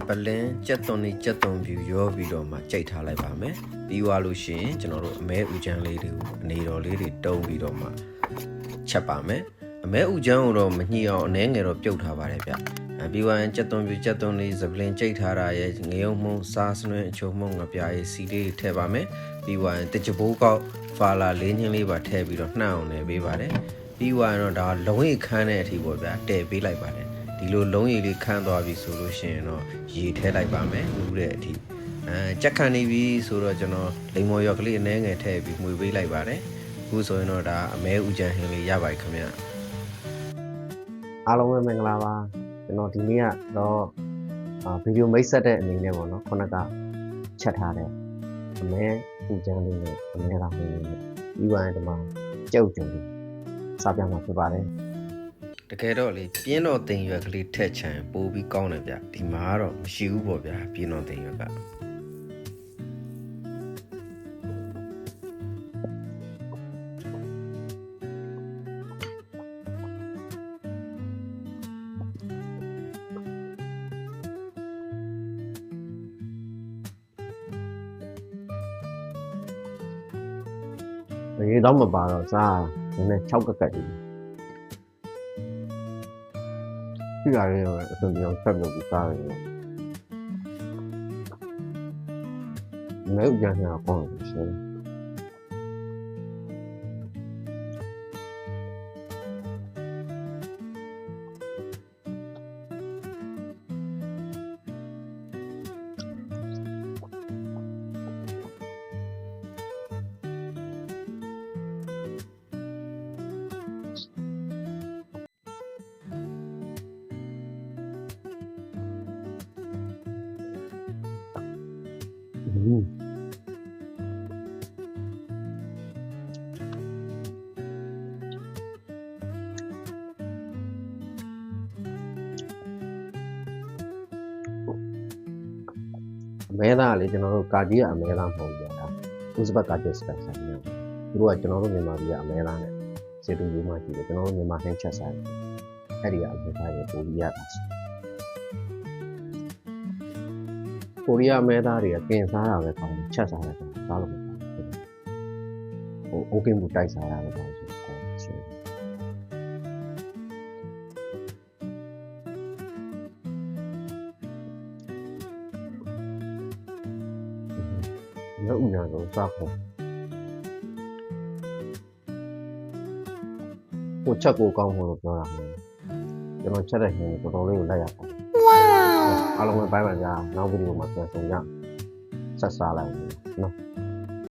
ပလင်းကြက်သွန်နဲ့ကြက်သွန်ပြူရောပြီးတော့မှကြိတ်ထားလိုက်ပါမယ်ပြီးသွားလို့ရှိရင်ကျွန်တော်တို့အမဲဥချမ်းလေးတွေကိုအနေတော်လေးတွေတုံးပြီးတော့မှချက်ပါမယ်အမဲဥချမ်းကိုတော့မညှိအောင်အနှဲငယ်တော့ပြုတ်ထားပါတယ်ဗျပြီးသွားရင်ကြက်သွန်ပြူကြက်သွန်လေးစပလင်ကြိတ်ထားတာရဲ့ငရုံမှုန့်စားစနွင်းအချုံမှုန့်ငပြားရဲ့စီလေးထည့်ပါမယ်ပြီးသွားရင်တကြပိုးကောက်ဖာလာလေးညင်းလေးပါထည့်ပြီးတော့နှံ့အောင်လည်းပေးပါတယ်ပြီးသွားရင်တော့ဒါလုံးရိပ်ခန်းတဲ့အထိပေါ့ဗျာတည်ပေးလိုက်ပါတယ်ဒီလိုလုံးရည်လေးခန်းသွားပြီဆိုလို့ရှိရင်တော့ရေထဲလိုက်ပါမယ်ဥတဲ့အထိကြက်ခန့်နေပြီဆိုတော့ကျွန်တော်လိမ္မော်ရော့ကလေးအနှဲငယ်ထည့်ပြီးမှွေပေးလိုက်ပါတယ်အခုဆိုရင်တော့ဒါအမဲဥကြံဟင်းလေးရပါပြီခင်ဗျအားလုံးပဲမင်္ဂလာပါကျွန်တော်ဒီနေ့ကတော့ဗီဒီယိုမိတ်ဆက်တဲ့အနေနဲ့ပေါ့နော်ခုနကချက်ထားတဲ့အမဲဥကြံလေးနဲ့အမဲလာဟင်းလေးနဲ့ပြီးသွားရင်ဒီမှာကြောက်ကြုံလေးစားပြမှာဖြစ်ပါတယ်တကယ်တော့လေပြင်းတော်တင်ရွက်ကလေးထက်ချန်ပိုးပြီးကောင်းတယ်ဗျဒီမှာကတော့မရှိဘူးပေါ့ဗျာပြင်းတော်တင်ရွက်ကရေတော့မပါတော့စားနည်းနည်း6ကက်ကက်ကြီးဒီကလေးရောအစုံပြောင်းဆက်လုပ်ပြီးစားရတယ်မဲဥကြံနေတာပေါ့ရှင်အမဲသားလေကျွန်တော်တို့ကာကြီးကအမဲသားမဟုတ်ဘူးဒါဥစဘတ်ကာကြီးစပက်ဆိုင်နေသူတို့ကကျွန်တော်တို့မြန်မာပြည်ကအမဲသားနဲ့စေတူယူမှရှိတယ်ကျွန်တော်တို့မြန်မာဟင်းချက်ဆိုင်အဲ့ဒီကအမဲသားတွေပိုပြီးရတာကိုရီးယားအမဲသားတွေကกินစားတာပဲကောင်းချက်စားတယ်စားလို့မကောင်းဟိုအိုကင်းဘူးတိုက်စားတာပဲကောင်းဆိုနောက်ဦးနာတော့စားဖို့ဟိုချက်ကိုကောင်းဖို့လို့ပြောတာမျိုးကျွန်တော်ချက်တဲ့ဟင်းတော်တော်လေးကိုလိုက်ရအောင်ဝေါအားလုံးပဲဘိုင်းပါကြနောက်ဗီဒီယိုမှာပြန်ဆုံကြဆက်စားလိုက်နော်